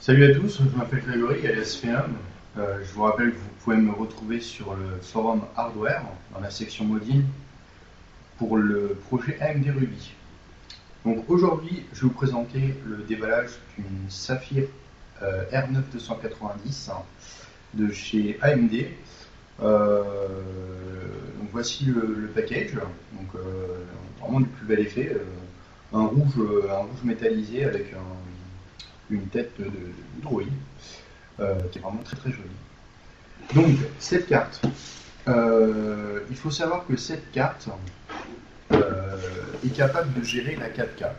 Salut à tous, je m'appelle Grégory, alias Phenom. Je vous rappelle que vous pouvez me retrouver sur le forum Hardware, dans la section modding, pour le projet AMD Ruby. Donc aujourd'hui, je vais vous présenter le déballage d'une Saphir R9 290 de chez AMD. Donc voici le package, donc vraiment du plus bel effet, un rouge métallisé avec une tête de droïde, qui est vraiment très très jolie. Donc cette carte, il faut savoir que cette carte est capable de gérer la 4K.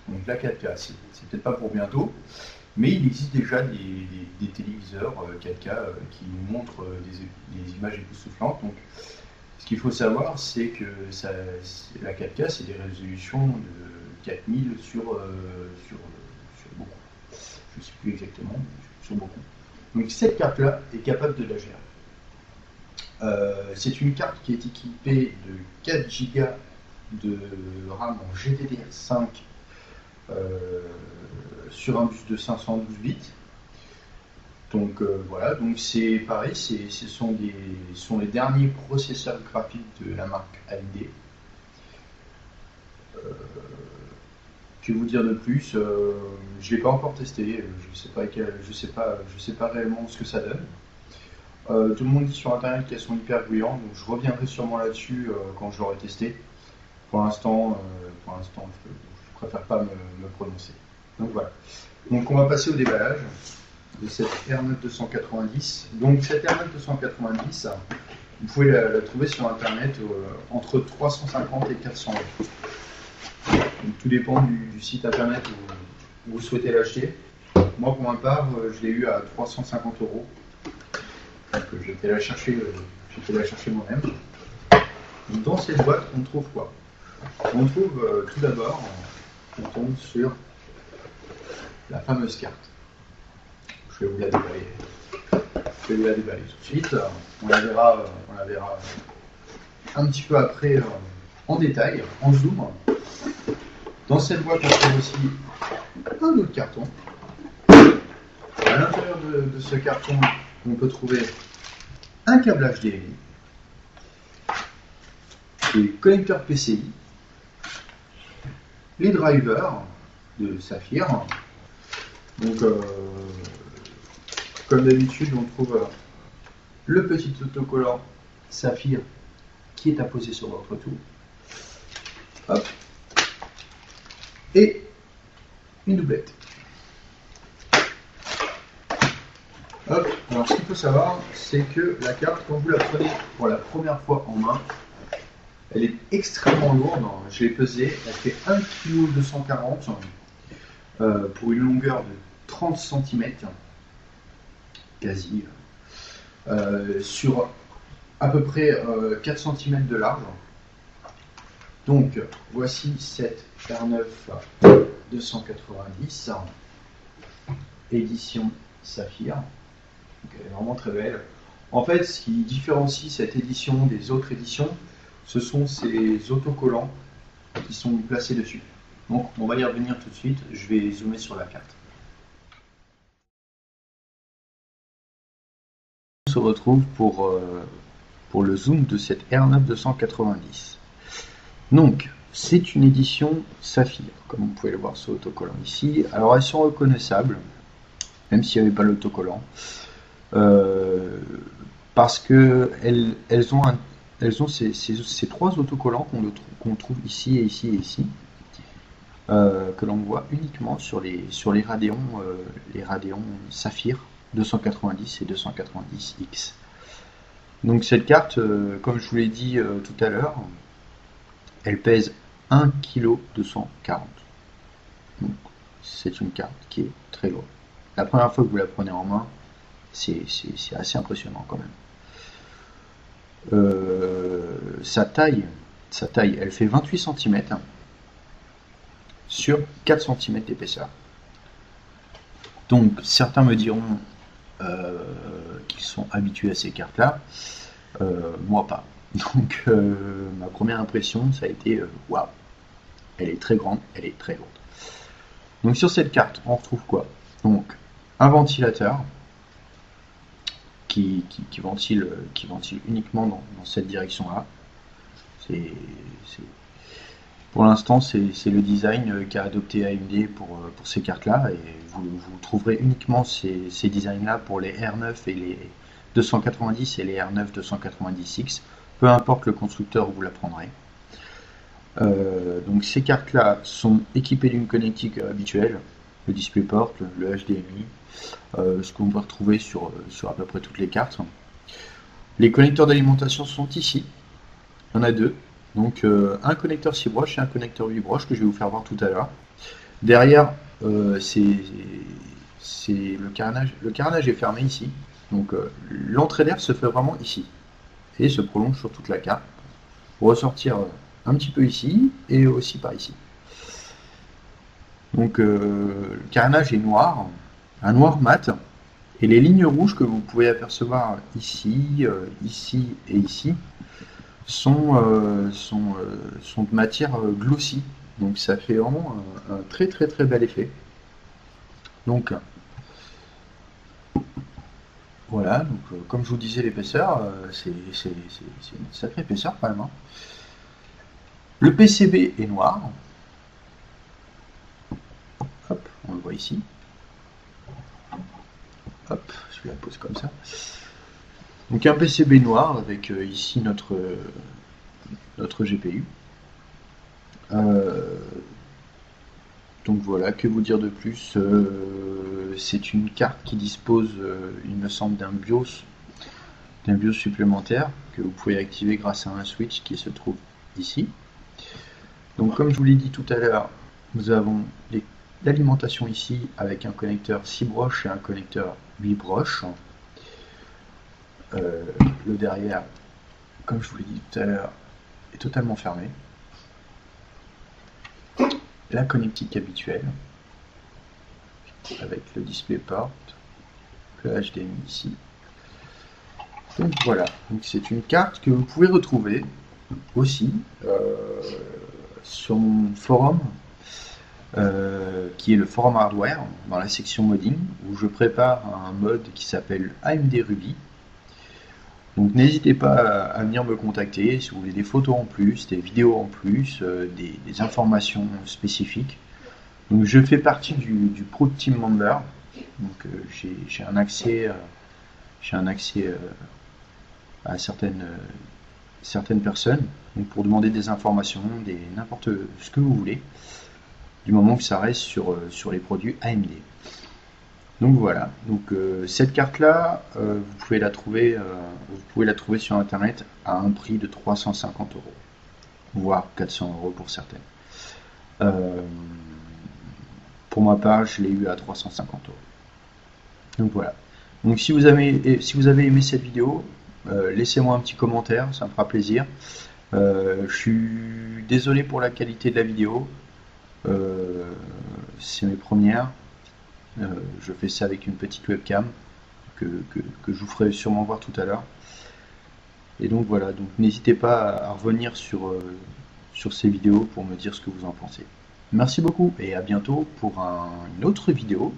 Donc la 4K, c'est peut-être pas pour bientôt, mais il existe déjà des téléviseurs 4K qui nous montrent des images époustouflantes. Donc ce qu'il faut savoir, c'est que la 4K, c'est des résolutions de 4000 sur beaucoup. Je ne sais plus exactement, mais sur beaucoup. Donc cette carte-là est capable de la gérer. C'est une carte qui est équipée de 4 Go de RAM en GDDR5 sur un bus de 512 bits. Donc voilà, donc c'est pareil, ce sont les derniers processeurs graphiques de la marque AMD. Que vous dire de plus, je ne l'ai pas encore testé, je sais pas réellement ce que ça donne. Tout le monde dit sur internet qu'elles sont hyper bruyantes, donc je reviendrai sûrement là-dessus quand je l'aurai testé. Pour l'instant, je préfère pas me prononcer. Donc voilà. Donc on va passer au déballage de cette R9 290. Donc cette R9 290, vous pouvez la trouver sur internet entre 350 et 400 euros. Donc, tout dépend du site internet où vous souhaitez l'acheter. Moi, pour ma part, je l'ai eu à 350 euros. Donc, j'ai été la chercher moi-même. Dans cette boîte, on trouve quoi? On trouve tout d'abord, on tombe sur la fameuse carte. Je vais vous la déballer. Je vais vous la déballer tout de suite. On la verra un petit peu après en détail, en zoom. Dans cette boîte, on trouve aussi un autre carton. À l'intérieur de ce carton, on peut trouver un câble HDMI, des connecteurs PCI, les drivers de Saphir. Donc, comme d'habitude, on trouve le petit autocollant Saphir qui est apposé sur votre tour. Hop. Et une doublette. Hop. Alors ce qu'il faut savoir, c'est que la carte, quand vous la prenez pour la première fois en main, elle est extrêmement lourde. Je l'ai pesée, elle fait 1,240 kg pour une longueur de 30 cm, quasi, sur à peu près 4 cm de large. Donc voici cette R9 290 édition Saphir. Donc, elle est vraiment très belle. En fait, ce qui différencie cette édition des autres éditions, ce sont ces autocollants qui sont placés dessus. Donc on va y revenir tout de suite. Je vais zoomer sur la carte. On se retrouve pour le zoom de cette R9 290. Donc, c'est une édition Saphir, comme vous pouvez le voir sur l'autocollant ici. Alors, elles sont reconnaissables, même s'il n'y avait pas l'autocollant, parce que elles ont ces trois autocollants qu'on trouve ici et ici et ici, que l'on voit uniquement sur les Radeon Saphir 290 et 290X. Donc cette carte, comme je vous l'ai dit tout à l'heure, elle pèse 1,240 kg. Donc c'est une carte qui est très lourde. La première fois que vous la prenez en main, c'est assez impressionnant quand même. Sa taille, elle fait 28 cm sur 4 cm d'épaisseur. Donc certains me diront qu'ils sont habitués à ces cartes-là, moi pas. Donc ma première impression, ça a été waouh, elle est très grande, elle est très lourde. Donc sur cette carte, on retrouve quoi? Donc un ventilateur qui ventile uniquement dans cette direction-là. Pour l'instant, c'est le design qu'a adopté AMD pour ces cartes-là, et vous trouverez uniquement ces designs-là pour les R9 et les 290 et les R9 290X, peu importe le constructeur où vous la prendrez. Donc ces cartes-là sont équipées d'une connectique habituelle, le DisplayPort, le HDMI, ce qu'on peut retrouver sur à peu près toutes les cartes. Les connecteurs d'alimentation sont ici, il y en a deux. Donc un connecteur 6 broches et un connecteur 8 broches que je vais vous faire voir tout à l'heure. Derrière, c'est le carénage. Le carénage est fermé ici. Donc l'entrée d'air se fait vraiment ici. Et se prolonge sur toute la carte. Pour ressortir un petit peu ici et aussi par ici. Donc le carénage est noir, un noir mat. Et les lignes rouges que vous pouvez apercevoir ici, ici et ici sont de matière glossy, donc ça fait vraiment un très bel effet. Donc voilà, donc comme je vous disais, l'épaisseur, c'est une sacrée épaisseur quand même, hein. Le PCB est noir, hop, on le voit ici, hop, je la pose comme ça. Donc un PCB noir avec ici notre GPU. Donc voilà, que vous dire de plus, c'est une carte qui dispose, il me semble, d'un BIOS supplémentaire que vous pouvez activer grâce à un switch qui se trouve ici. Donc comme je vous l'ai dit tout à l'heure, nous avons l'alimentation ici avec un connecteur 6 broches et un connecteur 8 broches. Le derrière, comme je vous l'ai dit tout à l'heure, est totalement fermé. La connectique habituelle avec le DisplayPort, le HDMI ici. Donc voilà, donc c'est une carte que vous pouvez retrouver aussi sur mon forum, qui est le forum hardware, dans la section modding, où je prépare un mod qui s'appelle AMD Ruby. Donc n'hésitez pas à venir me contacter si vous voulez des photos en plus, des vidéos en plus, des informations spécifiques. Donc je fais partie du Pro Team Member, donc j'ai un accès, à certaines personnes, donc pour demander des informations, n'importe ce que vous voulez, du moment que ça reste sur les produits AMD. Donc voilà, donc cette carte là, vous pouvez la trouver sur internet à un prix de 350 €, voire 400 € pour certaines. Pour ma part, je l'ai eu à 350 €. Donc voilà. Donc si vous avez aimé cette vidéo, laissez-moi un petit commentaire, ça me fera plaisir. Je suis désolé pour la qualité de la vidéo, c'est mes premières. Je fais ça avec une petite webcam que je vous ferai sûrement voir tout à l'heure. Et donc voilà, donc n'hésitez pas à revenir sur ces vidéos pour me dire ce que vous en pensez. Merci beaucoup et à bientôt pour une autre vidéo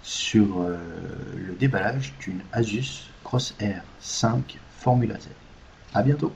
sur le déballage d'une Asus Crosshair 5 Formula Z. À bientôt.